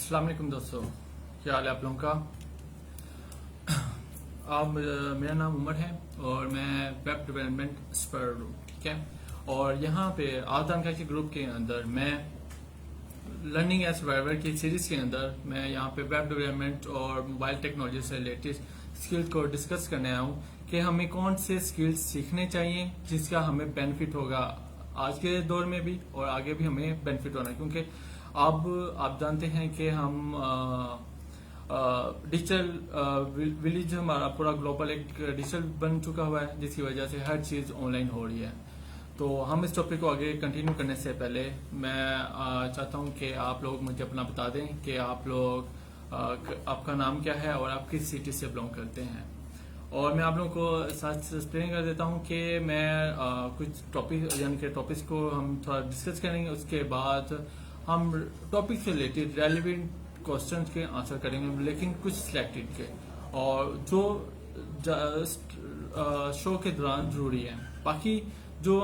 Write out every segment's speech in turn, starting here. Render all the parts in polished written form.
अस्सलाम वालेकुम दोस्तों, क्या हाल है आप लोगों का। आप मेरा नाम उमर है और मैं वेब डेवलपमेंट एक्सपर्ट हूँ, ठीक है। और यहाँ पे आदान के ग्रुप के अंदर मैं लर्निंग एज सर्वाइवर की सीरीज के अंदर मैं यहाँ पे वेब डेवलपमेंट और मोबाइल टेक्नोलॉजी से रिलेटेड स्किल्स को डिस्कस करने आया हूँ कि हमें कौन से स्किल्स सीखने चाहिए जिसका हमें बेनिफिट होगा आज के दौर में भी और आगे भी हमें बेनिफिट होना है, क्योंकि अब आप जानते हैं कि हम डिजिटल विलेज हमारा पूरा ग्लोबल एक डिजिटल बन चुका हुआ है, जिसकी वजह से हर चीज़ ऑनलाइन हो रही है। तो हम इस टॉपिक को आगे कंटिन्यू करने से पहले मैं चाहता हूं कि आप लोग मुझे अपना बता दें कि आप लोग आपका नाम क्या है और आप किस सिटी से बिलोंग करते हैं। और मैं आप लोगों को साथ एक्सप्लेन कर देता हूं कि मैं कुछ टॉपिक यानी कि टॉपिक्स को हम थोड़ा डिस्कस करेंगे, उसके बाद हम टॉपिक से रिलेटेड रेलिवेंट क्वेश्चंस के आंसर करेंगे, लेकिन कुछ सिलेक्टेड के और जो शो के दौरान जरूरी है। बाकी जो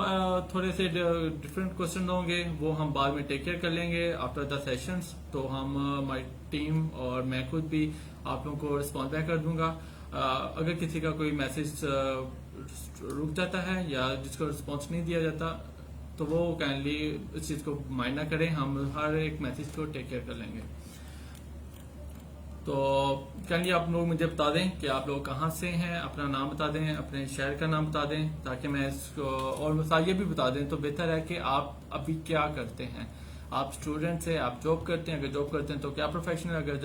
थोड़े से डिफरेंट क्वेश्चन होंगे वो हम बाद में टेक केयर कर लेंगे आफ्टर द सेशंस। तो हम हमारी टीम और मैं खुद भी आप लोगों को रिस्पॉन्स बैक कर दूंगा। अगर किसी का कोई मैसेज रुक जाता है या जिसको रिस्पॉन्स नहीं दिया जाता तो वो काइंडली इस चीज को माइंड ना करें, हम हर एक मैसेज को टेक केयर कर लेंगे। तो काइंडली आप लोग मुझे बता दें कि आप लोग कहाँ से हैं, अपना नाम बता दें, अपने शहर का नाम बता दें, ताकि मैं इसको और ये भी बता दें तो बेहतर है कि आप अभी क्या करते हैं। आप स्टूडेंट हैं, आप जॉब करते हैं, अगर जॉब करते हैं तो क्या प्रोफेशनल, अगर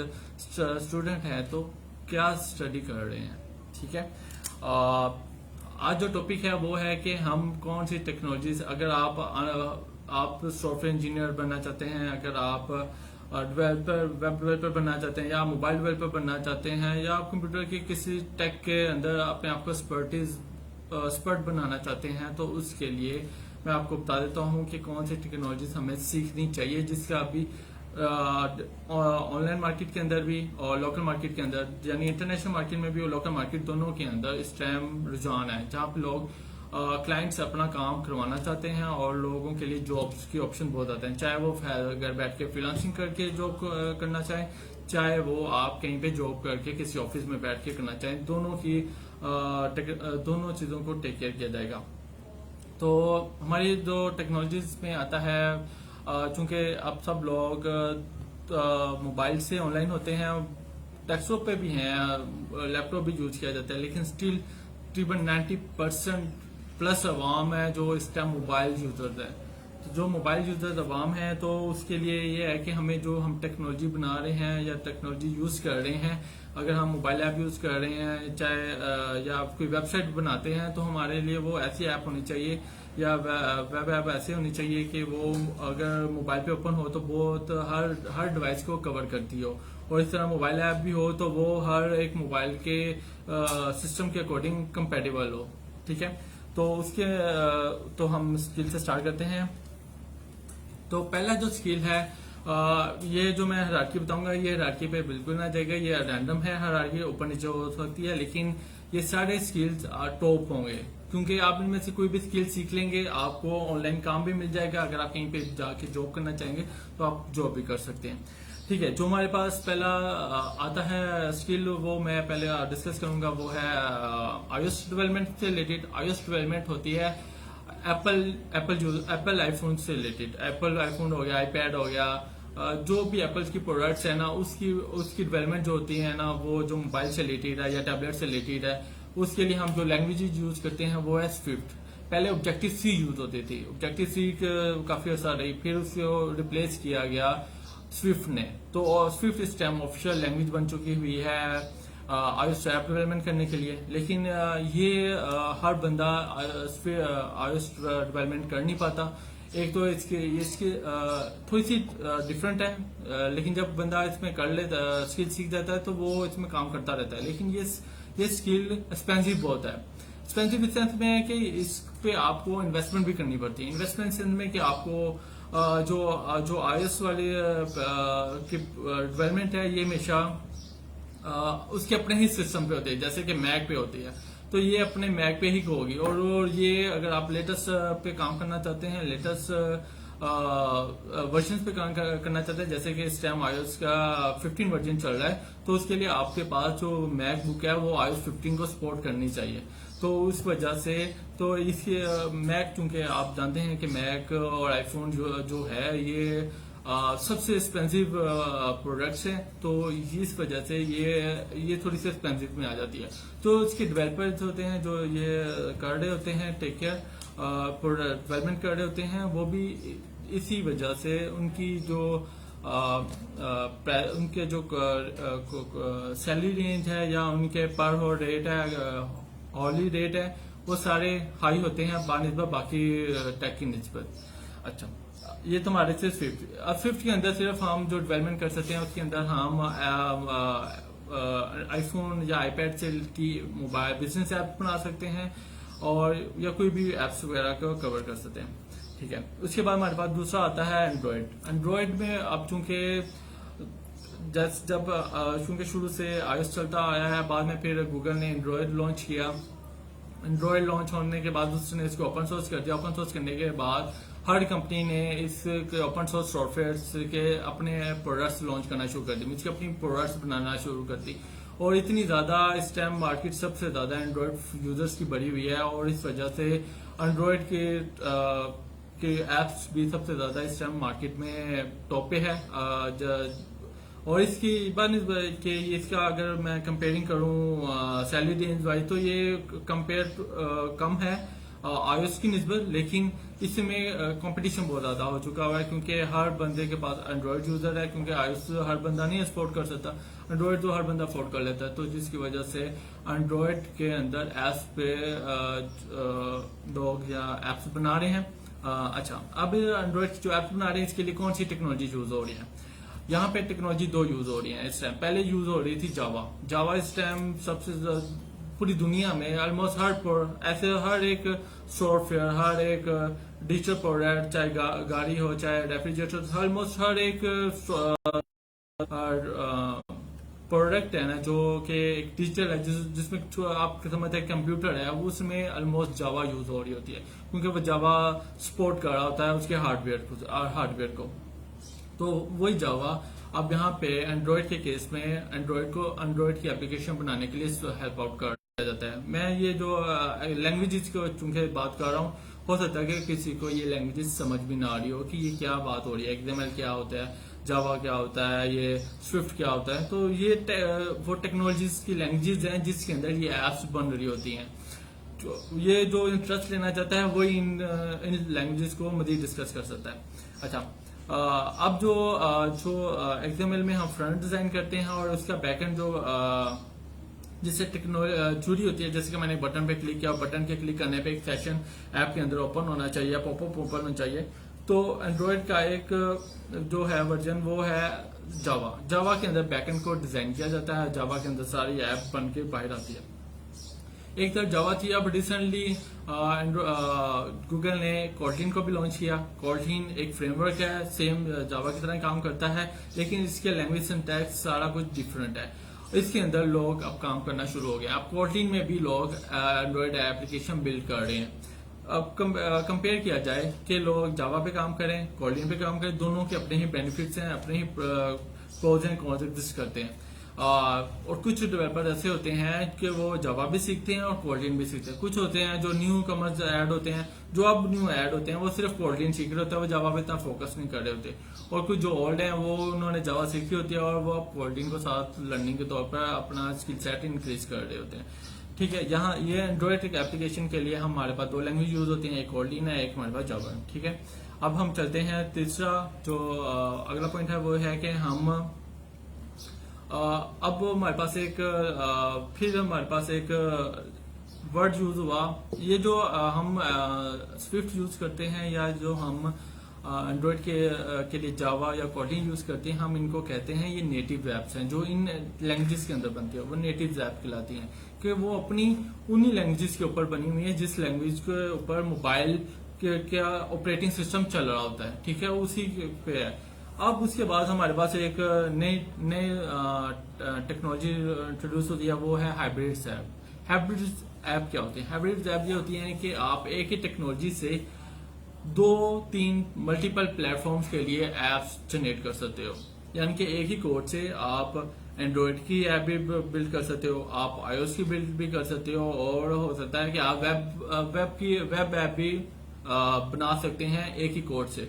स्टूडेंट हैं तो क्या स्टडी कर रहे हैं, ठीक है। आज जो टॉपिक है वो है कि हम कौन सी टेक्नोलॉजीज, अगर आप सॉफ्टवेयर इंजीनियर बनना चाहते हैं, अगर आप डेवलपर वेब डेवलपर बनना चाहते हैं या मोबाइल डेवलपर बनना चाहते हैं या आप कंप्यूटर की किसी टेक के अंदर अपने आप को एक्सपर्ट बनाना चाहते हैं, तो उसके लिए मैं आपको बता देता हूं कि कौन सी टेक्नोलॉजीज हमें सीखनी चाहिए, जिसका अभी ऑनलाइन मार्केट के अंदर भी और लोकल मार्केट के अंदर यानी इंटरनेशनल मार्केट में भी और लोकल मार्केट दोनों के अंदर इस टाइम रुझान है, जहाँ पे लोग क्लाइंट्स अपना काम करवाना चाहते हैं और लोगों के लिए जॉब्स की ऑप्शन बहुत आते हैं, चाहे वो घर बैठ के फ्रीलांसिंग करके जॉब करना चाहें, चाहे वो आप कहीं पे जॉब करके किसी ऑफिस में बैठ के करना चाहें, दोनों चीजों को टेक केयर किया जाएगा। तो हमारी जो टेक्नोलॉजीज में आता है, चूंकि अब सब लोग मोबाइल से ऑनलाइन होते हैं, डेस्कटॉप पे भी हैं, लैपटॉप भी यूज किया जाता है, लेकिन स्टिल तकरीबन 90% प्लस अवाम है जो इस टाइम मोबाइल यूजर्स है। तो जो मोबाइल यूजर्स अवाम है तो उसके लिए ये है कि हमें जो हम टेक्नोलॉजी बना रहे हैं या टेक्नोलॉजी यूज कर रहे हैं, अगर हम मोबाइल ऐप यूज कर रहे हैं चाहे या कोई वेबसाइट बनाते हैं, तो हमारे लिए वो ऐसी ऐप होनी चाहिए या वेब ऐप ऐसे होनी चाहिए कि वो अगर मोबाइल पे ओपन हो तो बहुत हर डिवाइस को कवर करती हो, और इस तरह मोबाइल ऐप भी हो तो वो हर एक मोबाइल के सिस्टम के अकॉर्डिंग कंपेटेबल हो, ठीक है। तो उसके तो हम स्किल से स्टार्ट करते हैं। तो पहला जो स्किल है, ये जो मैं हायरार्की बताऊंगा ये हायरार्की पे बिल्कुल ना जाएगा, ये रैंडम है, हायरार्की ऊपर नीचे हो सकती है, लेकिन ये सारे स्किल्स टॉप होंगे, क्योंकि आप इनमें से कोई भी स्किल सीख लेंगे आपको ऑनलाइन काम भी मिल जाएगा। अगर आप कहीं पे जाके जॉब करना चाहेंगे तो आप जॉब भी कर सकते हैं, ठीक है। जो हमारे पास पहला आता है स्किल वो मैं पहले डिस्कस करूंगा, वो है iOS डेवलपमेंट से रिलेटेड। iOS डेवलपमेंट होती है एप्पल आईफोन से रिलेटेड, एप्पल आईफोन हो गया, आईपैड हो गया, जो भी एप्पल की प्रोडक्ट्स है ना उसकी डेवलपमेंट जो होती है ना, वो जो मोबाइल से रिलेटेड है या टैबलेट से रिलेटेड है, उसके लिए हम जो लैंग्वेज यूज करते हैं वो है स्विफ्ट। पहले ऑब्जेक्टिव सी यूज होती थी, ऑब्जेक्टिव सी काफी असर रही, फिर उसको रिप्लेस किया गया स्विफ्ट ने। तो स्विफ्ट इस टाइम ऑफिशियल लैंग्वेज बन चुकी हुई है iOS ऐप डेवलपमेंट करने के लिए, लेकिन ये हर बंदा iOS डेवलपमेंट कर नहीं पाता। एक तो इसकी थोड़ी सी डिफरेंट है, लेकिन जब बंदा इसमें कर ले स्किल सीख जाता है तो वो इसमें काम करता रहता है, लेकिन ये स्किल एक्सपेंसिव बहुत है। एक्सपेंसिव इस सेंस में है कि इस पे आपको इन्वेस्टमेंट भी करनी पड़ती है। इन्वेस्टमेंट सेंस में कि आपको जो iOS वाले की डेवलपमेंट है ये हमेशा उसके अपने ही सिस्टम पे होती है, जैसे कि मैक पे होती है, तो ये अपने मैक पे ही होगी। और ये अगर आप लेटेस्ट पे काम करना चाहते हैं, लेटेस्ट वर्जन पे काम करना चाहते हैं, जैसे कि इस टाइम iOS का 15 वर्जन चल रहा है, तो उसके लिए आपके पास जो मैकबुक है वो iOS 15 को सपोर्ट करनी चाहिए। तो उस वजह से तो इसके मैक, चूंकि आप जानते हैं कि मैक और आईफोन जो है ये सबसे एक्सपेंसिव प्रोडक्ट्स हैं, तो इस वजह से ये थोड़ी सी एक्सपेंसिव में आ जाती है। तो इसके डेवलपर्स होते हैं जो ये कर रहे होते हैं, टेक केयर डेवलपमेंट कर रहे होते हैं, वो भी इसी वजह से उनकी जो उनके जो सैलरी रेंज है या उनके पर हो रेट है, हॉली रेट है, वो सारे हाई होते हैं बानिस्बत बाकी टेक की निस्बत। अच्छा, ये तो हमारे से स्विफ्ट। अब स्विफ्ट के अंदर सिर्फ हम जो डेवलपमेंट कर सकते हैं उसके अंदर हम आईफोन या आईपैड से की मोबाइल बिजनेस ऐप बना सकते हैं और या कोई भी एप्स वगैरह को कवर कर सकते हैं। ठीक है, उसके बाद हमारे पास दूसरा आता है एंड्रॉयड। एंड्रॉयड में अब चूंकि जब चूंकि शुरू से iOS चलता आया है, बाद में फिर गूगल ने एंड्रॉयड लॉन्च किया। एंड्रॉयड लॉन्च होने के बाद उसने इसको ओपन सोर्स कर दिया। ओपन सोर्स करने के बाद हर कंपनी ने इस ओपन सोर्स सॉफ्टवेयर के अपने प्रोडक्ट्स लॉन्च करना शुरू कर दी, मींस अपनी प्रोडक्ट्स बनाना शुरू कर दी। और इतनी ज्यादा इस टाइम मार्केट सबसे ज्यादा एंड्रॉयड यूजर्स की बढ़ी हुई है और इस वजह से एंड्रॉयड के एप्स भी सबसे ज्यादा इस टाइम मार्केट में टॉप पे है। और इसकी कि इसका अगर मैं कंपेयरिंग करूं सैलरी रेंज वाइज, तो ये कंपेयर कम है iOS की निस्बत, लेकिन इसमें कंपटीशन बहुत ज्यादा हो चुका हुआ है क्योंकि हर बंदे के पास एंड्रॉयड यूजर है, क्योंकि iOS हर बंदा नहीं अफोर्ड कर सकता, एंड्रॉयड तो हर बंदा अफोर्ड कर लेता है। तो जिसकी वजह से एंड्रॉयड के अंदर एप्स पे लोग या एप्स बना रहे हैं। अच्छा, अब एंड्रॉयड जो एप्स बना रहे हैं इसके लिए कौन सी टेक्नोलॉजी यूज हो रही है? यहाँ पे टेक्नोलॉजी दो यूज हो रही है इस टाइम। पहले यूज हो रही थी जावा इस टाइम सबसे पूरी दुनिया में ऑलमोस्ट हर एक सॉफ्टवेयर, हर एक डिजिटल प्रोडक्ट, चाहे गाड़ी हो चाहे रेफ्रिजरेटर, ऑलमोस्ट हर एक प्रोडक्ट है ना जो कि एक डिजिटल है, जिसमें आप समझते हैं कंप्यूटर है, उसमें ऑलमोस्ट जावा यूज हो रही होती है क्योंकि वो जावा सपोर्ट कर रहा होता है उसके हार्डवेयर को। तो वही जावा अब यहाँ पे एंड्रॉयड के केस में एंड्रॉयड की एप्लीकेशन बनाने के लिए हेल्प आउट कर जाता है। मैं ये जो लैंग्वेजेस को चूंकि बात कर रहा हूँ, हो सकता है कि किसी को ये लैंग्वेजेस समझ भी ना आ रही हो कि ये क्या बात हो रही है, XML क्या होता है, जावा क्या होता है, ये स्विफ्ट क्या होता है। तो ये वो टेक्नोलॉजीज की लैंग्वेजेस हैं जिसके अंदर ये एप्स बन रही होती हैं। ये जो इंटरेस्ट लेना चाहता है वो इन लैंग्वेजेस को मजीद डिस्कस कर सकता है। अच्छा, अब जो XML में हम फ्रंट डिजाइन करते हैं और उसका बैकएंड जो जिससे टेक्नोलॉजी जुड़ी होती है, जैसे कि मैंने बटन पे क्लिक किया, बटन के क्लिक करने पे एक सेशन ऐप के अंदर ओपन होना चाहिए, पॉपअप ओपन होना चाहिए। तो एंड्रॉयड का एक जो है वर्जन वो है जावा के अंदर बैकएंड को डिजाइन किया जाता है, जावा के अंदर सारी ऐप बन के बाहर आती है। एक तरफ जावा थी, अब रिसेंटली गूगल ने कोटलिन को भी लॉन्च किया। कोटलिन एक फ्रेमवर्क है, सेम जावा की तरह काम करता है, लेकिन इसके लैंग्वेज सिंटैक्स सारा कुछ डिफरेंट है। इसके अंदर लोग अब काम करना शुरू हो गए। अब कोटलिन में भी लोग एंड्रॉयड एप्लीकेशन बिल्ड कर रहे हैं। अब कंपेयर किया जाए कि लोग जावा पे काम करें, कोटलिन पे काम करें, दोनों के अपने ही बेनिफिट्स हैं, अपने ही प्रोज एंड कॉन्स एग्जिस्ट करते हैं। और कुछ डेवलपर ऐसे होते हैं कि वो जावा भी सीखते हैं और कोटलिन भी सीखते हैं। कुछ होते हैं जो न्यू कमर्स ऐड होते हैं, जो अब न्यू ऐड होते हैं, वो सिर्फ कोटलिन सीख रहे होते हैं, वो जावा पे इतना फोकस नहीं कर रहे होते। और कुछ जो ओल्ड हैं वो उन्होंने जावा सीखी होती है और वो अब कोटलिन को साथ लर्निंग के तौर पर अपना स्किल सेट इंक्रीज कर रहे होते हैं। ठीक है, यहाँ ये एंड्रॉयड एप्लीकेशन के लिए हमारे पास दो लैंग्वेज यूज होती हैं, एक कोटलिन है, एक हमारे पास जावा है। ठीक है, अब हम चलते हैं तीसरा जो अगला पॉइंट है वो है कि हम अब हमारे पास एक वर्ड यूज हुआ। ये जो हम स्विफ्ट यूज करते हैं या जो हम एंड्रॉयड के लिए जावा या कोटलिन यूज करते हैं, हम इनको कहते हैं ये नेटिव ऐप्स हैं जो इन लैंग्वेजेस के अंदर बनती है, वो नेटिव ऐप कहलाती हैं कि वो अपनी उन्हीं लैंग्वेजेस के ऊपर बनी हुई है जिस लैंग्वेज के ऊपर मोबाइल का ऑपरेटिंग सिस्टम चल रहा होता है। ठीक है, उसी पे है। अब उसके बाद हमारे पास एक नई टेक्नोलॉजी इंट्रोड्यूस होती है, वो है हाइब्रिड ऐप। हाइब्रिड ऐप क्या होती है? हाइब्रिड ऐप ये होती है कि आप एक ही टेक्नोलॉजी से 2-3 मल्टीपल प्लेटफॉर्म्स के लिए एप्स जनरेट कर सकते हो। यानी कि एक ही कोड से आप एंड्रॉयड की ऐप भी बिल्ड कर सकते हो, आप iOS की बिल्ड भी कर सकते हो, और हो सकता है कि आप वेब ऐप भी बना सकते हैं एक ही कोड से।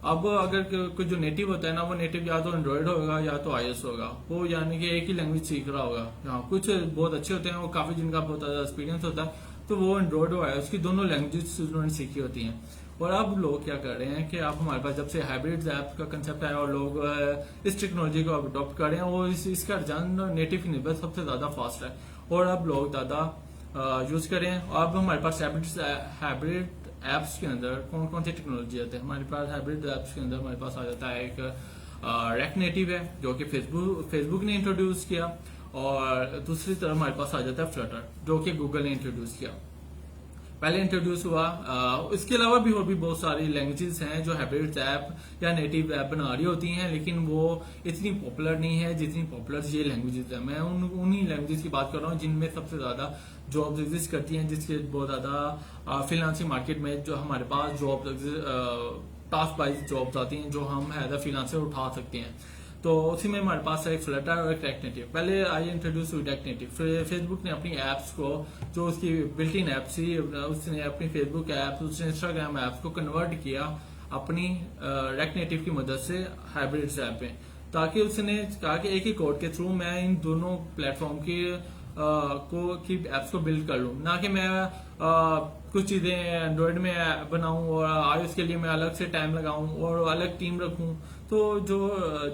अब अगर कोई जो नेटिव होता है ना, वो नेटिव या तो एंड्रॉयड होगा या तो iOS होगा, वो यानी कि एक ही लैंग्वेज सीख रहा होगा। हाँ, कुछ बहुत अच्छे होते हैं, वो काफी जिनका बहुत ज्यादा एक्सपीरियंस होता है, तो वो एंड्रॉयड और iOS की दोनों लैंग्वेज उन्होंने सीखी होती हैं। और अब लोग क्या कर रहे हैं कि आप हमारे पास जब से हाइब्रिड ऐप का कंसेप्ट आया और लोग इस टेक्नोलॉजी को अडॉप्ट कर रहे हैं, वो इसका रुझान नेटिव की निस्बत सबसे ज्यादा फास्ट है और अब लोग ज्यादा यूज कर रहे हैं। अब हमारे पास हाइब्रिड एप्स के अंदर कौन कौन सी टेक्नोलॉजी आती है? हमारे पास हाइब्रिड एप्स के अंदर हमारे पास आ जाता है एक रेक्ट नेटिव है, जो कि फेसबुक ने इंट्रोड्यूस किया, और दूसरी तरफ हमारे पास आ जाता है फ्लटर, जो कि गूगल ने इंट्रोड्यूस किया, पहले इंट्रोड्यूस हुआ। इसके अलावा भी और भी बहुत सारी लैंग्वेजेस हैं जो हाइब्रिड ऐप या नेटिव ऐप बना रही होती हैं, लेकिन वो इतनी पॉपुलर नहीं है जितनी पॉपुलर ये लैंग्वेजेस है। मैं उन्हीं लैंग्वेजेस की बात कर रहा हूँ जिनमें सबसे ज्यादा जॉब्स एग्जिस्ट करती हैं, जिसके बहुत ज्यादा फ्रीलांसिंग मार्केट में जो हमारे पास जॉब टास्क वाइज जॉब्स आती हैं, जो हम एज अ फ्रीलांसर उठा सकते हैं। तो उसी में हमारे पास है एक फ्लटर और एक रेक्ट नेटिव। पहले आई इंट्रोड्यूस हुई रेक्ट नेटिव। फेसबुक ने अपनी एप्स को, जो उसकी बिल्ट इन एप्स थी, उसने अपनी फेसबुक एप्स, उसने इंस्टाग्राम एप्स को कन्वर्ट किया अपनी रेक्ट नेटिव की मदद से हाइब्रिड ऐप में, ताकि उसने कहा कि एक ही कोड के थ्रू मैं इन दोनों प्लेटफॉर्म की एप्स को बिल्ड कर लूं, ना कि मैं कुछ चीजें एंड्रॉयड में बनाऊं और iOS के लिए मैं अलग से टाइम लगाऊं और अलग टीम रखूं। तो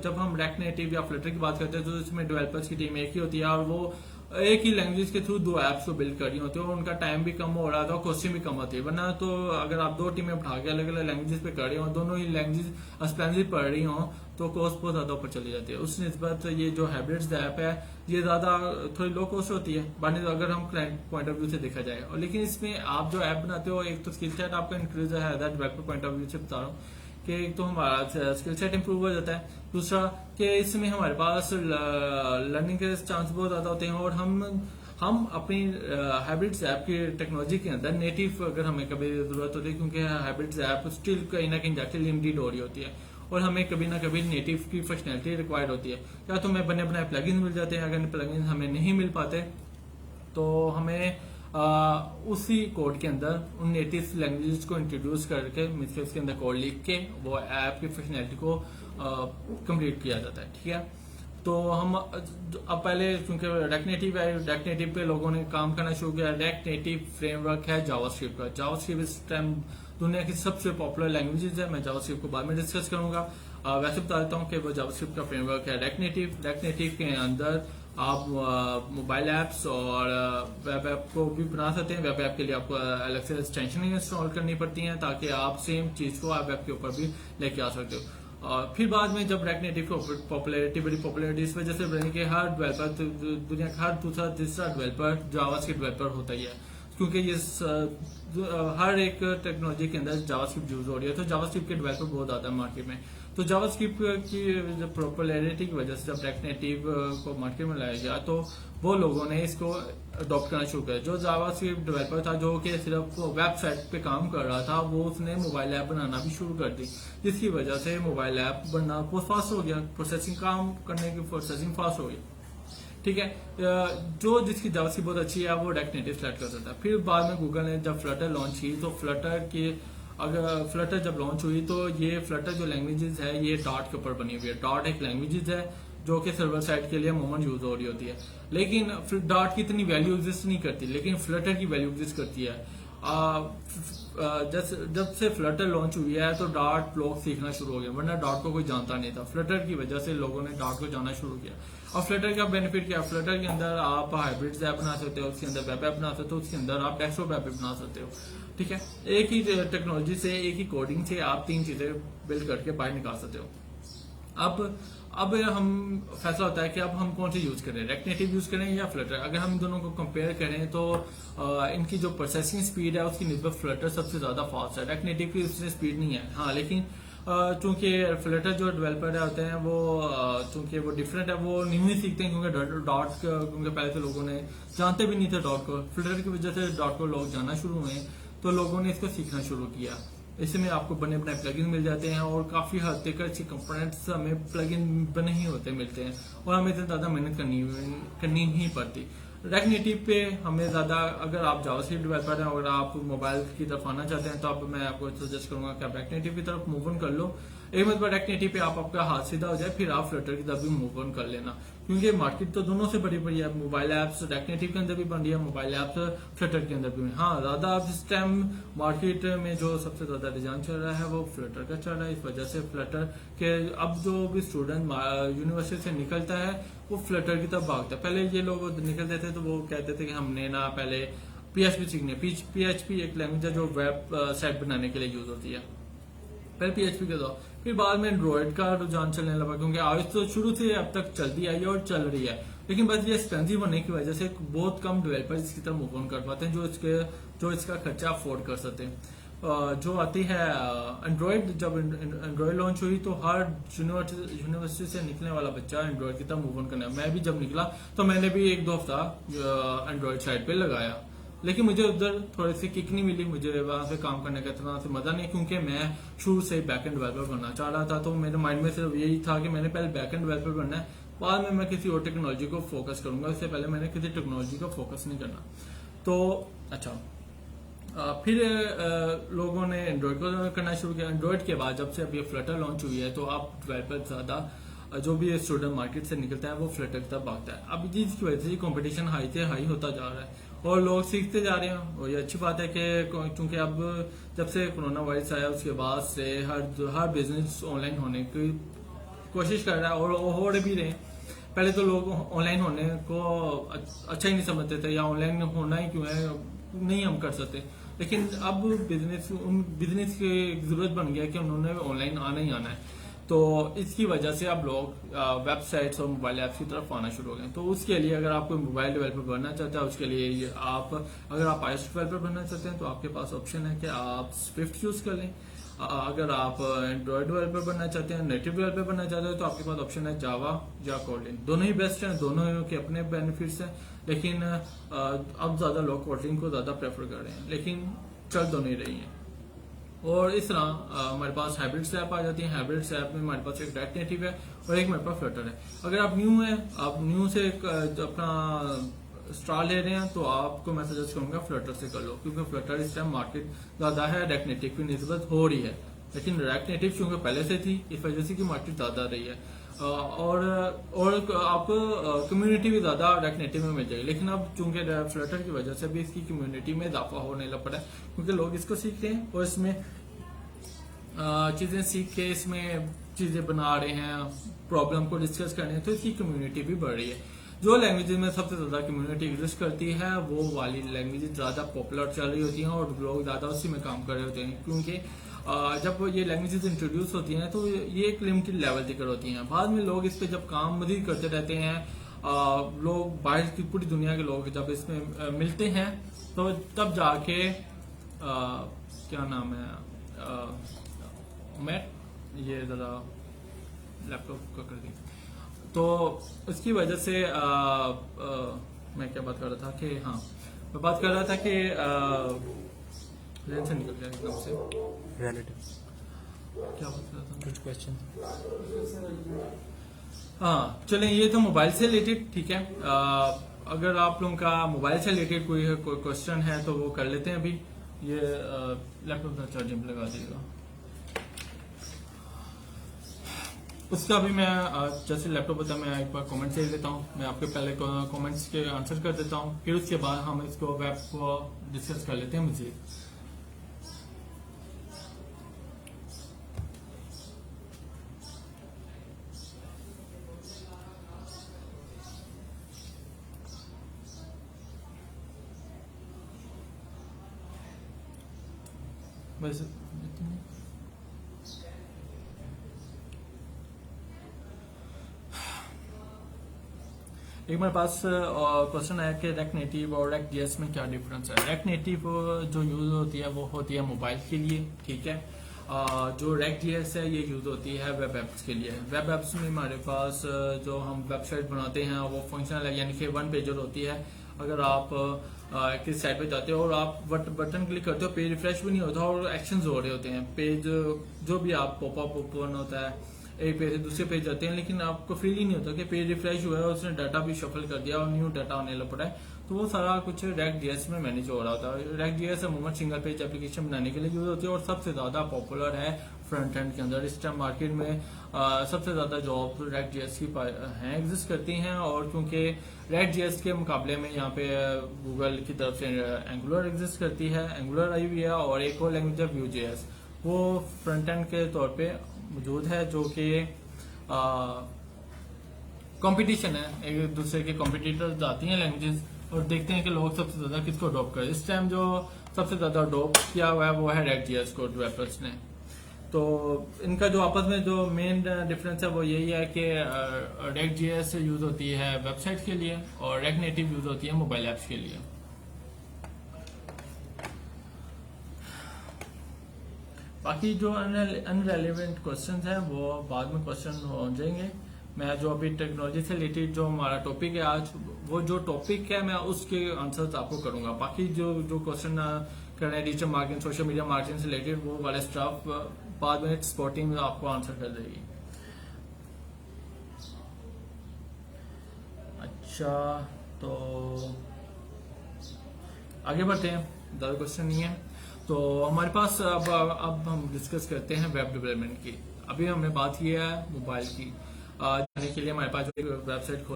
जब हम रेक्ट नेटिव या फ्लटर की बात करते हैं, तो इसमें डेवलपर्स की टीम एक ही होती है और वो एक ही लैंग्वेज के थ्रू दो एप्स को बिल्ड कर रही होती है, और उनका टाइम भी कम हो रहा था और कॉस्टिंग भी कम होती है। वरना तो अगर आप दो टीमें उठा के अलग अलग लैंग्वेजेस पे कर रहे हो, दोनों ही लैंग्वेज एक्सपेंसिव पड़ रही हो, तो कॉस्ट बहुत ज्यादा ऊपर चली जाती है। उस निस्बत ये जो हाइब्रिड ऐप है, ये ज्यादा थोड़ी लो कॉस्ट होती है, बाकी अगर हम क्लाइंट पॉइंट ऑफ व्यू से देखा जाए। और लेकिन इसमें आप जो ऐप बनाते हो, एक तो स्किल सेट आपका इंक्रीज है, डेवलपर पॉइंट ऑफ व्यू से बता रहा हूँ कि एक तो हमारा स्किल सेट इंप्रूव हो जाता है, दूसरा कि इसमें हमारे पास लर्निंग के चांस बहुत ज्यादा होते हैं, और हम अपनी हाइब्रिड ऐप की टेक्नोलॉजी के अंदर नेटिव अगर हमें कभी जरूरत होती है, क्योंकि हाइब्रिड ऐप स्टिल कहीं ना कहीं जाके लिमिटेड हो रही होती है, और हमें कभी ना कभी नेटिव की फंक्शनैलिटी रिक्वायर्ड होती है। या तो हमें बने बनाए प्लगइन मिल जाते हैं, अगर प्लगइन हमें नहीं मिल पाते तो हमें उसी कोड के अंदर उन नेटिव लैंग्वेजेस को इंट्रोड्यूस करके उसके अंदर कोड लिख के वो ऐप की फंक्शनैलिटी को कंप्लीट किया जाता है। ठीक है, तो हम अब पहले क्योंकि रेक्ट नेटिव है, रेक्ट नेटिव पे लोगों ने काम करना शुरू किया। रेक्ट नेटिव फ्रेमवर्क है जावास्क्रिप्ट का। जावास्क्रिप्ट इस टाइम दुनिया की सबसे पॉपुलर लैंग्वेजेस है। मैं जावास्क्रिप्ट को बाद में डिस्कस करूंगा। वैसे बता देता हूँ कि वो जावास्क्रिप्ट का फ्रेमवर्क है रेक्ट नेटिव। रेक्ट नेटिव के अंदर आप मोबाइल ऐप्स और वेब ऐप को भी बना सकते हैं। वेब ऐप के लिए आपको अलग से एक्सटेंशन इंस्टॉल करनी पड़ती हैं, ताकि आप सेम चीज को वेब ऐप के ऊपर भी लेके आ सकते हो। और फिर बाद में जब रेक्ट नेटिव की बड़ी पॉपुलैरिटी इस वजह से बनी कि हर डेवलपर, दुनिया का हर दूसरा तीसरा डेवलपर जावास्क्रिप्ट डेवलपर होता ही है, क्योंकि ये हर एक टेक्नोलॉजी के अंदर जावास्क्रिप्ट यूज हो रही है। तो जावास्क्रिप्ट के डेवलपर बहुत ज्यादा है मार्केट में। तो जावास्क्रिप्ट की पॉपुलैरिटी की वजह से जब रेक्ट नेटिव को मार्केट में लाया गया, तो वो लोगों ने इसको अडॉप्ट करना शुरू किया। जो जावास्क्रिप्ट डेवलपर था, जो कि सिर्फ वेबसाइट पे काम कर रहा था, वो उसने मोबाइल ऐप बनाना भी शुरू कर दी, जिसकी वजह से मोबाइल ऐप बनना बहुत फास्ट हो गया, प्रोसेसिंग काम करने की प्रोसेसिंग फास्ट हो गई। ठीक है, जो जिसकी जावास्क्रिप्ट बहुत अच्छी है वो रेक्ट नेटिव सेलेक्ट कर सकता है। फिर बाद में गूगल ने जब फ्लटर लॉन्च की, तो फ्लटर जब लॉन्च हुई, तो ये फ्लटर जो लैंग्वेजेस है ये डॉट के ऊपर बनी हुई है। डॉट एक लैंग्वेजेस है जो कि सर्वर साइड के लिए अमूमन यूज हो रही होती है, लेकिन डॉट की इतनी वैल्यू एग्जिस्ट नहीं करती, लेकिन फ्लटर की वैल्यू एग्जिस्ट करती है। जब से फ्लटर लॉन्च हुई है, तो डॉट लोग सीखना शुरू हो गए, वरना डॉट को कोई जानता नहीं था। फ्लटर की वजह से लोगों ने डॉट को जानना शुरू किया। और फ्लटर का बेनिफिट क्या? फ्लटर के अंदर आप हाइब्रिड ऐप बना सकते हो, उसके अंदर वेब ऐप बना सकते हो, उसके अंदर आप डेस्कटॉप ऐप भी बना सकते हो। ठीक है, एक ही टेक्नोलॉजी से, एक ही कोडिंग से आप तीन चीजें बिल्ड करके बाहर निकाल सकते हो। अब हम फैसला होता है कि अब हम कौन सी यूज करें, रेक्ट नेटिव यूज करें या फ्लटर। अगर हम इन दोनों को कंपेयर करें, तो इनकी जो प्रोसेसिंग स्पीड है उसकी निस्बत फ्लटर सबसे ज्यादा फास्ट है। रेक्ट नेटिव की उससे स्पीड नहीं है। हाँ, लेकिन चूंकि फ्लटर जो डेवलपर होते हैं वो चूंकि वो डिफरेंट है, वो न्यू ही सीखते हैं, क्योंकि डॉट क्योंकि पहले तो लोगों ने जानते भी नहीं थे डॉट को। फ्लटर की वजह से डॉट को लोग जानना शुरू हुए, तो लोगों ने इसको सीखना शुरू किया। इसमें आपको बने बनाए प्लगइन मिल जाते हैं और काफी हद तक अच्छे कंपोनेंट्स हमें प्लगइन बने ही होते मिलते हैं और हमें इतनी ज्यादा मेहनत करनी नहीं पड़ती। रेक्ट नेटिव पे हमें ज्यादा, अगर आप जावास्क्रिप्ट डेवलपर हैं और आप मोबाइल की तरफ आना चाहते हैं तो अब मैं आपको सजेस्ट करूंगा कि आप रेक्ट नेटिव की तरफ मूव ऑन कर लो। एक मतलब रेक्ट नेटिव पे आपका हाथ सीधा हो जाए, फिर आप फ्लटर की तरफ भी मूव ऑन कर लेना, क्योंकि मार्केट तो दोनों से बड़ी बड़ी है। मोबाइल एप्स रेक्ट नेटिव के अंदर भी बन रही है, मोबाइल एप्स फ्लटर के अंदर भी। हाँ, ज्यादा अब इस टाइम मार्केट में जो सबसे ज्यादा रुझान चल रहा है वो फ्लटर का चल रहा है। इस वजह से फ्लटर के अब जो भी स्टूडेंट यूनिवर्सिटी से निकलता है वो फ्लटर की तरफ भागता है। पहले ये लोग निकलते थे तो वो कहते थे कि हमने ना पहले PHP सीखने। PHP एक लैंग्वेज है जो वेब साइट बनाने के लिए यूज होती है। पहले PHP के दो, फिर बाद में एंड्रॉइड का रुझान चलने लगा, क्योंकि आज तो शुरू से अब तक चलती आई है और चल रही है। लेकिन बस ये एक्सपेंसिव होने की वजह से बहुत कम डेवलपर्स इसकी तरफ मूव ऑन कर पाते हैं जो इसका खर्चा अफोर्ड कर सकते हैं। जो आती है एंड्रॉइड, जब एंड्रॉइड लॉन्च हुई तो हर यूनिवर्सिटी से निकलने वाला बच्चा एंड्रॉइड की तरफ मूव ऑन करना है। मैं भी जब निकला तो मैंने भी 1-2 हफ्ता एंड्रॉइड साइड पे लगाया, लेकिन मुझे उधर थोड़ी सी किक नहीं मिली, मुझे वहां पे काम करने का इतना से मजा नहीं, क्योंकि मैं शुरू से बैकएंड डेवलपर बनना चाह रहा था। तो मेरे माइंड में सिर्फ यही था कि मैंने पहले बैकएंड डेवलपर बनना है, बाद में मैं किसी और टेक्नोलॉजी को फोकस करूंगा, इससे पहले मैंने किसी टेक्नोलॉजी को फोकस नहीं करना। तो अच्छा, फिर लोगों ने एंड्रॉइड को करना शुरू किया। एंड्रॉइड के बाद जब से अब ये फ्लटर लॉन्च हुई है तो आप डेवलपर ज्यादा जो भी स्टूडेंट मार्केट से निकलता है वो फ्लटर की तरफ भागता है। अब जिसकी वजह से कंपटीशन हाई से हाई होता जा रहा है और लोग सीखते जा रहे हैं। और ये अच्छी बात है कि क्योंकि अब जब से कोरोना वायरस आया उसके बाद से हर बिजनेस ऑनलाइन होने की कोशिश कर रहा है और हो भी रहे हैं। पहले तो लोग ऑनलाइन होने को अच्छा ही नहीं समझते थे, या ऑनलाइन होना ही क्यों है, नहीं हम कर सकते। लेकिन अब बिजनेस की जरूरत बन गया कि उन्होंने ऑनलाइन आना ही आना है। तो इसकी वजह से अब लोग वेबसाइट्स और मोबाइल ऐप्स की तरफ आना शुरू हो गए। तो उसके लिए अगर आप कोई मोबाइल डेवलपर बनना चाहते हैं, उसके लिए अगर आप iOS डेवलपर बनना चाहते हैं तो आपके पास ऑप्शन है कि आप स्विफ्ट यूज कर लें। अगर आप एंड्रॉइड डेवलपर बनना चाहते हैं, नेटिव डेवलपर बनना चाहते हैं तो आपके पास ऑप्शन है जावा या कोटलिन। दोनों ही बेस्ट हैं, दोनों के अपने बेनिफिट्स हैं, लेकिन अब ज्यादा लोग कोटलिन को ज्यादा प्रेफर कर रहे हैं, लेकिन चल दोनों ही रही हैं। और इस तरह हमारे पास हाइब्रिड ऐप आ जाती है। हाइब्रिड ऐप में हमारे पास एक रेक्ट नेटिव है और एक हमारे पास फ्लटर है। अगर आप न्यू है, आप न्यू से अपना स्टार ले रहे हैं तो आपको मैं सजेस्ट करूंगा फ्लटर से कर लो, क्योंकि फ्लटर इस टाइम मार्केट ज्यादा है, रेक्ट नेटिव की निस्बत हो रही है। लेकिन रेक्ट नेटिव क्योंकि पहले से थी इस वजह से की मार्केट ज्यादा रही है और आपको कम्युनिटी भी ज्यादा रेक्ट नेटिव में मिल जाएगी। लेकिन अब चूंकि फ्लटर की वजह से भी इसकी कम्युनिटी में इजाफा होने लग पड़ा है, क्योंकि लोग इसको सीख रहे हैं और इसमें चीजें सीख के इसमें चीजें बना रहे हैं, प्रॉब्लम को डिस्कस कर रहे हैं, तो इसकी कम्युनिटी भी बढ़ रही है। जो लैंग्वेजेस में सबसे ज्यादा कम्युनिटी एग्जिस्ट करती है वो वाली लैंग्वेजेस ज्यादा पॉपुलर चल रही होती हैं और लोग ज्यादा उसी में काम कर रहे होते हैं, क्योंकि जब ये लैंग्वेजेस इंट्रोड्यूस होती हैं तो ये एक लिमिटेड लेवल तक होती हैं। बाद में लोग इस पे जब काम मजीद करते रहते हैं, लोग बाहर की पूरी दुनिया के लोग जब इसमें मिलते हैं तो तब जाके क्या नाम है मैं ये जरा लैपटॉप का कर दी। तो उसकी वजह से मैं क्या बात कर रहा था कि हाँ, मैं बात कर रहा था कि से निकल गया एकदम से रिलेटिव क्या बात कर रहा था, कुछ क्वेश्चन। हाँ चलें, ये तो मोबाइल से रिलेटेड ठीक है। अगर आप लोगों का मोबाइल से रिलेटेड कोई क्वेश्चन है तो वो कर लेते हैं। अभी ये लैपटॉप का चार्जिंग लगा दीजिएगा। उसका भी मैं जैसे लैपटॉप होता है मैं एक बार कमेंट से लेता हूँ, मैं आपके पहले कमेंट्स के आंसर कर देता हूँ, फिर उसके बाद हम इसको वेब को डिस्कस कर लेते हैं मजीद। बस एक मेरे पास क्वेश्चन है कि रेक्ट नेटिव और रेक्ट जेएस में क्या डिफरेंस है। रेक्ट नेटिव जो यूज होती है वो होती है मोबाइल के लिए, ठीक है। जो रेक्ट जेएस है ये यूज होती है वेब एप्स के लिए। वेब एप्स में हमारे पास जो हम वेबसाइट बनाते हैं वो फंक्शनल है, यानी कि वन पेजर होती है। अगर आप किस साइट पे जाते हो और आप बटन क्लिक करते हो, पेज रिफ्रेश भी नहीं होता और एक्शंस हो रहे होते हैं, पेज जो भी आप पॉपअप ओपन होता है एक पेज से दूसरे पेज जाते हैं, लेकिन आपको फील ही नहीं होता कि पेज रिफ्रेश हुआ है, उसने डाटा भी शफल कर दिया और न्यू डाटा आने लग पड़ा है। तो वो सारा कुछ React.js में मैनेज हो रहा होता है। React.js अमूमन सिंगल पेज एप्लीकेशन बनाने के लिए यूज होती है और सबसे ज्यादा पॉपुलर है फ्रंट एंड के अंदर। इस टाइम मार्केट में सबसे ज्यादा जॉब React.js की हैं एग्जिस्ट करती हैं, और क्योंकि React.js के मुकाबले में यहाँ पे गूगल की तरफ से एंगुलर एग्जिस्ट करती है, एंगुलर आई हुई है, और एक और लैंग्वेज है Vue.js, वो फ्रंट एंड के तौर पे मौजूद है, जो कि कंपटीशन है, एक दूसरे के कॉम्पिटिटर्स आती हैं लैंग्वेजेस और देखते हैं कि लोग सबसे ज्यादा किसको अडॉप्ट करें। इस टाइम जो सबसे ज्यादा अडॉप्ट किया हुआ है वो है React.js को डेवलपर्स ने। तो इनका जो आपस में जो मेन डिफरेंस है वो यही है कि React.js यूज होती है वेबसाइट के लिए और React नेटिव यूज होती है मोबाइल ऐप्स के लिए। बाकी जो अनरेलिवेंट क्वेश्चंस हैं वो बाद में क्वेश्चन हो जाएंगे। मैं जो अभी टेक्नोलॉजी से रिलेटेड जो हमारा टॉपिक है आज, वो जो टॉपिक है मैं उसके आंसर्स आपको करूंगा। बाकी जो जो क्वेश्चन कर रहे हैं digital marketing, social media marketing से रिलेटेड, वो वाले स्टाफ बाद में स्पॉटिंग आपको आंसर कर देगी। अच्छा, तो आगे बढ़ते हैं, ज्यादा क्वेश्चन नहीं है। तो हमारे पास अब हम डिस्कस करते हैं वेब डेवलपमेंट की। अभी हमने बात की है मोबाइल की, जाने के लिए हमारे पास जो वेबसाइट खोल,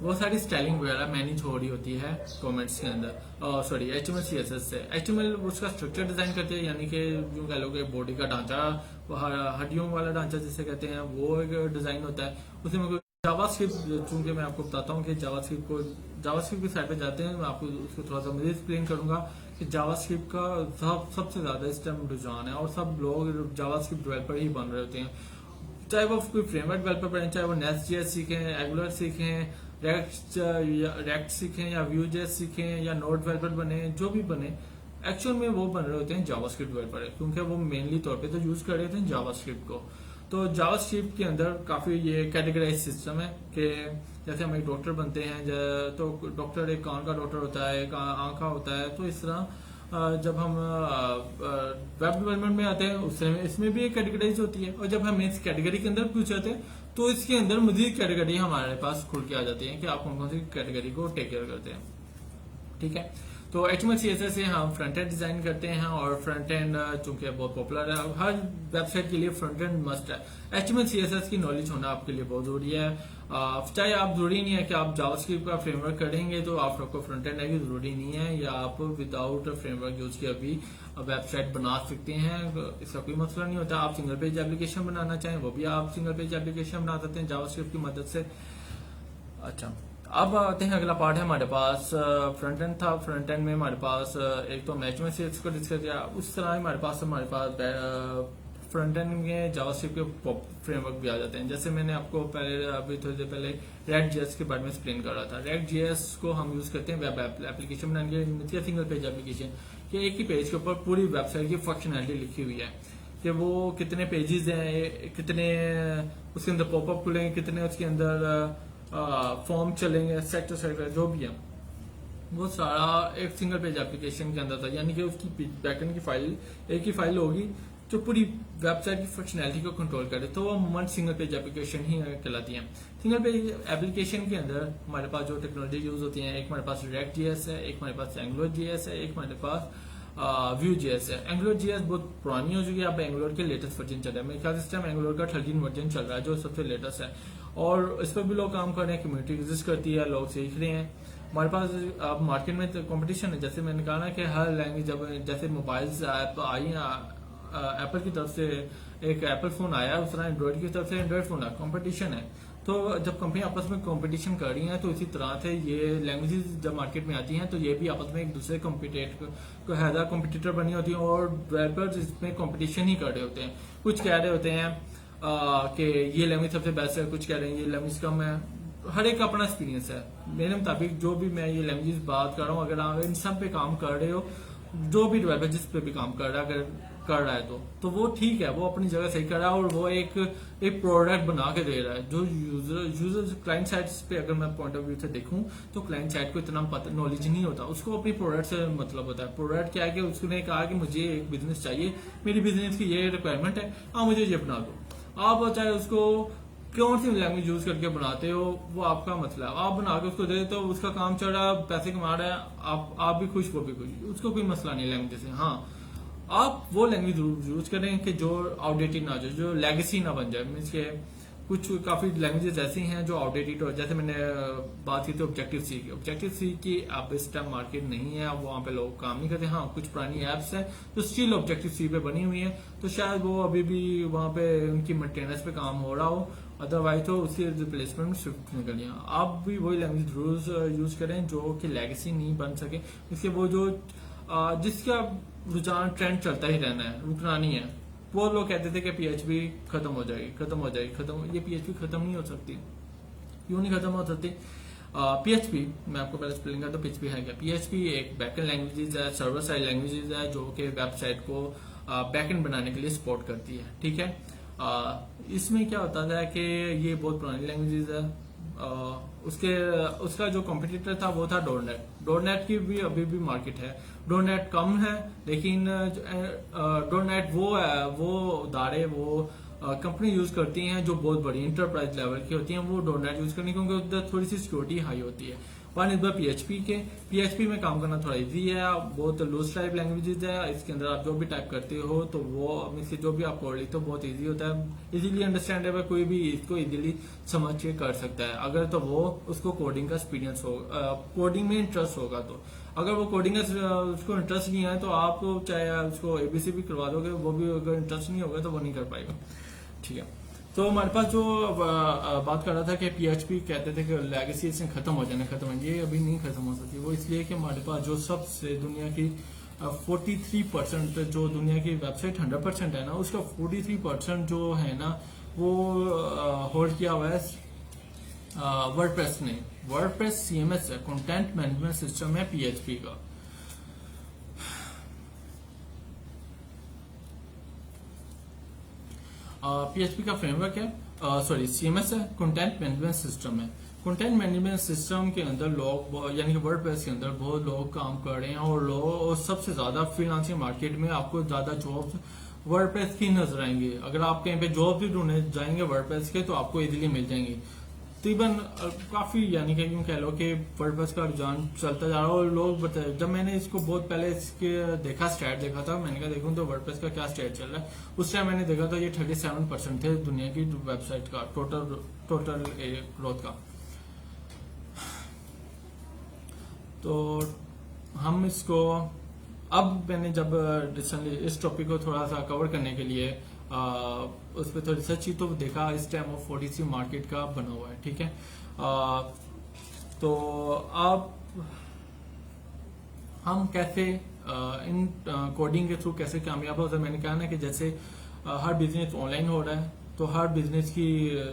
वो सारी स्टाइलिंग वगैरह मैनेज हो रही होती है कमेंट्स के अंदर, सॉरी HTML CSS से। HTML उसका स्ट्रक्चर डिजाइन करते हैं, यानी कि जो कह लो कि बॉडी का ढांचा, हड्डियों वाला ढांचा जिसे कहते हैं, वो एक डिजाइन होता है। उसमें कोई जावास्क्रिप्ट, चूंकि मैं आपको बताता हूँ कि जावास्क्रिप्ट की साइड पे जाते हैं, मैं आपको उसको थोड़ा सा मुझे एक्सप्लेन करूंगा कि जावास्क्रिप्ट का सबसे ज्यादा इस टाइम रुझान है और सब लोग जावास्क्रिप्ट डेवलपर ही बन रहे होते हैं, चाहे वो कोई फ्रेमवर्क डेवलपर बने, चाहे वो Nest.js सीखें, एंगुलर सीखें, React सीखें या Vue.js सीखें या नोड डेवलपर बने, जो भी बने, एक्चुअल में वो बन रहे होते हैं जावास्क्रिप्ट डेवलपर है, क्योंकि वो मेनली तौर पे तो यूज कर रहे थे जावास्क्रिप्ट को। तो जावास्क्रिप्ट के अंदर काफी ये कैटेगराइज सिस्टम है कि जैसे हम एक डॉक्टर बनते हैं, तो डॉक्टर एक कान का डॉक्टर होता है, एक आंख का होता है। तो इस तरह जब हम वेब डेवलपमेंट में आते हैं उसमें इसमें भी एक कैटेगराइज होती है, और जब हम इस कैटेगरी के अंदर पूछ जाते हैं तो इसके अंदर मजीद कैटेगरी हमारे पास खुल के आ जाती है कि आप कौन कौन सी कैटेगरी को टेक केयर करते हैं। ठीक है, तो HTML CSS से हम फ्रंट एंड डिजाइन करते हैं, और फ्रंट एंड चूंकि बहुत पॉपुलर है, हर वेबसाइट के लिए फ्रंट एंड मस्ट है। HTML CSS की नॉलेज होना आपके लिए बहुत जरूरी है। चाहे आप जरूरी नहीं है कि आप जावास्क्रिप्ट का फ्रेमवर्क करेंगे तो आपको फ्रंट एंड आएगी, जरूरी नहीं है, या आप विदाउट फ्रेमवर्क यूज किए अभी वेबसाइट बना सकते हैं, इसका कोई मसला नहीं होता। आप सिंगल पेज एप्लीकेशन बनाना चाहें वो भी आप सिंगल पेज एप्लीकेशन बना सकते हैं जावास्क्रिप्ट की मदद से। अच्छा, अब आते हैं अगला पार्ट है हमारे पास फ्रंट एंड था। फ्रंट एंड में हमारे पास एक तो HTML CSS को डिस्कस किया, उस तरह हमारे पास फ्रंट एंड में जावास्क्रिप्ट के फ्रेमवर्क भी आ जाते हैं। जैसे मैंने आपको अभी थोड़ी देर पहले React.js के बारे में एक्सप्लेन कर रहा था। React.js को हम यूज करते हैं वेब एप्लीकेशन बनाने के लिए, सिंगल पेज एप्लीकेशन कि एक ही पेज के ऊपर पूरी वेबसाइट की फंक्शनैलिटी लिखी हुई है कि वो कितने पेजेस हैं, कितने उसके अंदर पॉपअप खुलेंगे, कितने उसके अंदर फॉर्म चलेंगे, सेक्टर जो भी है, वो सारा एक सिंगल पेज एप्लीकेशन के अंदर था। यानी कि उसकी बैकएंड की फाइल एक ही फाइल होगी जो पूरी वेबसाइट की फंक्शनैलिटी को कंट्रोल करे, तो वो अमूमन सिंगल पेज एप्लीकेशन ही कहलाती है। सिंगल पेज एप्लीकेशन के अंदर हमारे पास जो टेक्नोलॉजी यूज होती है, एक हमारे पास React.js है, एक हमारे पास AngularJS है, एक हमारे पास Vue.js है। AngularJS बहुत पुरानी हो चुकी है, अब Angular के लेटेस्ट वर्जन चल रहा है। मेरे ख्याल से इस टाइम Angular का 13 वर्जन चल रहा है जो सबसे लेटेस्ट है, और इस पर भी लोग काम कर रहे हैं, कम्युनिटी एग्जिस्ट करती है, लोग सीख रहे हैं। हमारे पास अब मार्केट में तो कंपटीशन है, जैसे मैंने कहा ना कि हर लैंग्वेज, जब जैसे मोबाइल्स ऐप आई, एप्पल की तरफ से एक एप्पल फोन आया, उस तरह एंड्रॉइड की तरफ से एंड्रॉइड फोन आया, कंपटीशन है। तो जब कंपनी आपस में कंपटीशन कर रही है, तो इसी तरह से ये लैंग्वेजेस जब मार्केट में आती हैं तो ये भी आपस में एक दूसरे कॉम्पिटिटर बनी होती है, और डेवलपर्स इसमें कंपटीशन ही कर रहे होते हैं। कुछ कह रहे होते हैं कि ये लैंग्वेज सबसे बेस्ट है, कुछ कह रहे हैं ये लैंग्वेज कम है। हर एक का अपना एक्सपीरियंस है। मेरे मुताबिक जो भी मैं ये लैंग्वेज बात कर रहा हूँ, अगर आप इन सब पे काम कर रहे हो, जो भी डेवलपर जिस पे भी काम कर रहा है, अगर कर रहा है तो वो ठीक है, वो अपनी जगह सही कर रहा है और वो एक प्रोडक्ट बना के दे रहा है जो यूजर क्लाइंट साइड पे, अगर मैं पॉइंट ऑफ व्यू से देखूं तो क्लाइंट साइड को इतना पता नॉलेज नहीं होता, उसको अपनी प्रोडक्ट से मतलब होता है। प्रोडक्ट क्या है कि उसने कहा कि मुझे एक बिजनेस चाहिए, मेरी बिजनेस की ये रिक्वायरमेंट है, हाँ मुझे ये बना दो। आप चाहे उसको कौन सी लैंग्वेज यूज करके बनाते हो वो आपका मसला है, आप बना के उसको दे देते हो, उसका काम चल रहा है, पैसे कमा रहा है, आप भी खुश, वो भी खुश, उसको कोई मसला नहीं लैंग्वेज से। हाँ, आप वो लैंग्वेज यूज करें कि जो आउटडेटेड ना, जो लेगेसी ना बन जाए। मीन्स के कुछ काफी लैंग्वेजेस ऐसी हैं जो आउटडेटेड हो, जैसे मैंने बात की थी ऑब्जेक्टिव सी की। ऑब्जेक्टिव सी की अब इस टाइम मार्केट नहीं है, अब वहां पे लोग काम नहीं करते। हाँ, कुछ पुरानी एप्स हैं जो स्टिल ऑब्जेक्टिव सी पे बनी हुई है, तो शायद वो अभी भी वहां पे उनकी मेंटेनेंस पे काम हो रहा हो, अदरवाइज तो उसकी रिप्लेसमेंट में शिफ्ट निकल गया। आप भी वही लैंग्वेज जरूर यूज करें जो कि लेगेसी नहीं बन सके, इसके वो जो जिसका रुझान ट्रेंड चलता ही रहना है, रुकना नहीं है। वो लोग कहते थे कि पीएचपी खत्म हो जाएगी, खत्म हो जाएगी, खत्म, ये पीएचपी खत्म नहीं हो सकती। क्यों नहीं खत्म हो सकती? पीएचपी मैं आपको पहले स्पेलिंग का, तो पीएचपी है क्या? पीएचपी एक बैकएंड लैंग्वेजेस है, सर्वर साइड लैंग्वेजेस है जो कि वेबसाइट को बैकएंड बनाने के लिए सपोर्ट करती है। ठीक है, इसमें क्या होता था कि ये बहुत पुरानी लैंग्वेजेस है। उसका जो कॉम्पिटिटर था वो था डॉटनेट। डॉटनेट की भी अभी भी मार्केट है, डॉटनेट कम है, लेकिन डॉटनेट वो उदारे वो कंपनी यूज करती हैं जो बहुत बड़ी इंटरप्राइज लेवल की होती हैं, वो डॉटनेट यूज करनी, क्योंकि उधर थोड़ी सी सिक्योरिटी हाई होती है। वन इस बार पीएचपी के, पीएचपी में काम करना थोड़ा इजी है, बहुत लूज टाइप लैंग्वेजेस है, इसके अंदर आप जो भी टाइप करते हो तो वो इससे जो भी आप कोड लिखते हो बहुत इजी होता है, इजीली अंडरस्टैंडेबल, कोई भी इसको इजीली समझ के कर सकता है, अगर तो वो उसको कोडिंग का एक्सपीरियंस होगा, कोडिंग में इंटरेस्ट होगा। तो अगर वो कोडिंग का उसको इंटरेस्ट नहीं है तो आप चाहे उसको एबीसी भी करवा दोगे, वो भी अगर इंटरेस्ट नहीं होगा तो वो नहीं कर पाएगा। ठीक है, तो हमारे पास जो बात कर रहा था कि पीएचपी कहते थे कि लेगेसी इसमें खत्म हो जाना, खत्म है, ये अभी नहीं खत्म हो सकती। वो इसलिए कि हमारे पास जो सबसे दुनिया की 43% जो दुनिया की वेबसाइट 100% है ना, उसका 43% जो है ना वो होल्ड किया हुआ है वर्डप्रेस ने। वर्डप्रेस सीएमएस है, कंटेंट मैनेजमेंट सिस्टम है पीएचपी का। पीएचपी का फ्रेमवर्क है, सॉरी सीएमएस है, कंटेंट मैनेजमेंट सिस्टम है। कंटेंट मैनेजमेंट सिस्टम के अंदर लोग, यानी कि वर्डप्रेस के अंदर बहुत लोग काम कर रहे हैं, और सबसे ज्यादा फ्रीलांसिंग मार्केट में आपको ज्यादा जॉब्स वर्डप्रेस की नजर आएंगे। अगर आप कहीं पे जॉब भी ढूंढने जाएंगे वर्डप्रेस के तो आपको इजीली मिल जाएंगी तकरीबन, काफी, यानी कि यूं कह लो कि वर्डप्रेस का रुझान चलता जा रहा है। और लोग बताए, जब मैंने इसको बहुत पहले इसके देखा, स्टैट देखा था, मैंने कहा देखूं तो वर्डप्रेस का क्या स्टैट चल रहा है। उस टाइम मैंने देखा था ये 37% थे दुनिया की वेबसाइट का टोटल ग्रोथ का। तो हम इसको, अब मैंने जब रिसेंटली इस टॉपिक को थोड़ा सा कवर करने के लिए उस पर तो रिसर्च की, तो देखा इस टाइम ऑफ 40 मार्केट का बना हुआ है। ठीक है, तो अब हम कैसे इन कोडिंग के थ्रू कैसे कामयाब हो सकते। मैंने कहा ना कि जैसे हर बिजनेस ऑनलाइन हो रहा है, तो हर बिजनेस की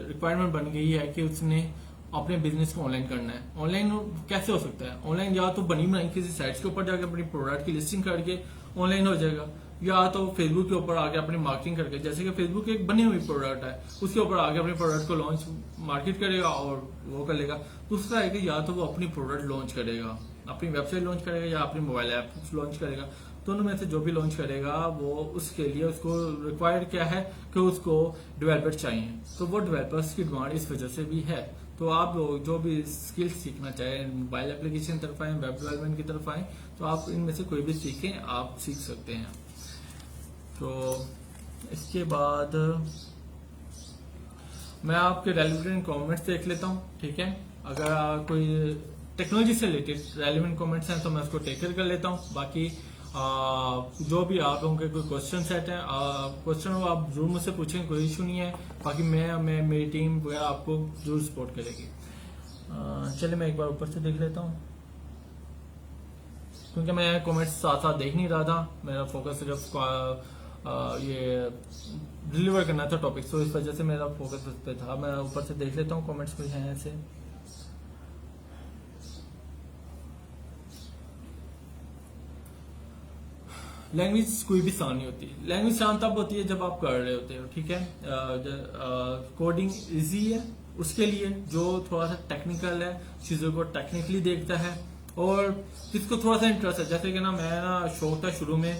रिक्वायरमेंट बन गई है कि उसने अपने बिजनेस को ऑनलाइन करना है। ऑनलाइन कैसे हो सकता है? ऑनलाइन या तो बनी बनाई किसी साइट्स के ऊपर जाकर अपनी प्रोडक्ट की लिस्टिंग करके ऑनलाइन हो जाएगा, या तो फेसबुक के ऊपर आके अपनी मार्केटिंग करके, जैसे कि फेसबुक एक बनी हुई प्रोडक्ट है उसके ऊपर आके अपने प्रोडक्ट को लॉन्च मार्केट करेगा और वो कर लेगा। दूसरा है कि या तो वो अपनी प्रोडक्ट लॉन्च करेगा, अपनी वेबसाइट लॉन्च करेगा या अपनी मोबाइल ऐप लॉन्च करेगा। दोनों में से जो भी लॉन्च करेगा वो उसके लिए उसको रिक्वायर्ड क्या है कि उसको डेवलपर चाहिए, तो वो डेवलपर्स की डिमांड इस वजह से भी है। तो आप लोग जो भी स्किल्स सीखना चाहें, मोबाइल एप्लीकेशन की तरफ आए, वेब डेवलपमेंट की तरफ आए, तो आप इनमें से कोई भी सीखें, आप सीख सकते हैं। तो इसके बाद मैं आपके रेलिवेंट कमेंट्स देख लेता हूँ। ठीक है, अगर कोई टेक्नोलॉजी से रिलेटेड रेलिवेंट कमेंट्स हैं तो मैं उसको टेक केयर कर लेता हूँ। बाकी जो भी आप लोगों के कोई क्वेश्चन सेट है, क्वेश्चन हो आप जरूर मुझसे पूछें, कोई इशू नहीं है। बाकी मैं मेरी टीम वगैरह आपको जरूर सपोर्ट करेगी। चलिए मैं एक बार ऊपर से देख लेता हूँ, क्योंकि मैं कमेंट्स साथ साथ देख नहीं रहा था, मेरा फोकस सिर्फ ये डिलीवर करना था टॉपिक, तो इस वजह से मेरा फोकस उस पर था। मैं ऊपर से देख लेता हूँ कमेंट्स कुछ हैं ऐसे। लैंग्वेज कोई भी आसान नहीं होती। लैंग्वेज आसान तब होती है जब आप कर रहे होते हो, ठीक है। कोडिंग इजी है उसके लिए जो थोड़ा सा टेक्निकल है, चीजों को टेक्निकली देखता है और जिसको थोड़ा सा इंटरेस्ट है। जैसे कि ना मैं ना शौक था शुरू में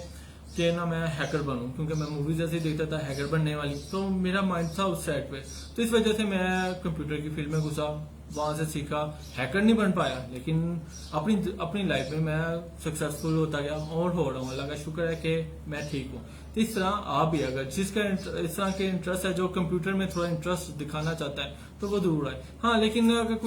कि ना मैं हैकर बनूं, क्योंकि मैं मूवीज ऐसे ही देखता था हैकर बनने वाली, तो मेरा माइंड था उस साइड पे। तो इस वजह से मैं कंप्यूटर की फील्ड में घुसा, वहां से सीखा। हैकर नहीं बन पाया लेकिन अपनी अपनी लाइफ में मैं सक्सेसफुल होता गया और हो रहा हूँ। अल्लाह का शुक्र है कि मैं ठीक हूँ। तो इस तरह आप भी अगर जिसका इस तरह के इंटरेस्ट है, जो कंप्यूटर में थोड़ा इंटरेस्ट दिखाना चाहता है, तो वो जरूर आए। हाँ, लेकिन अगर कोई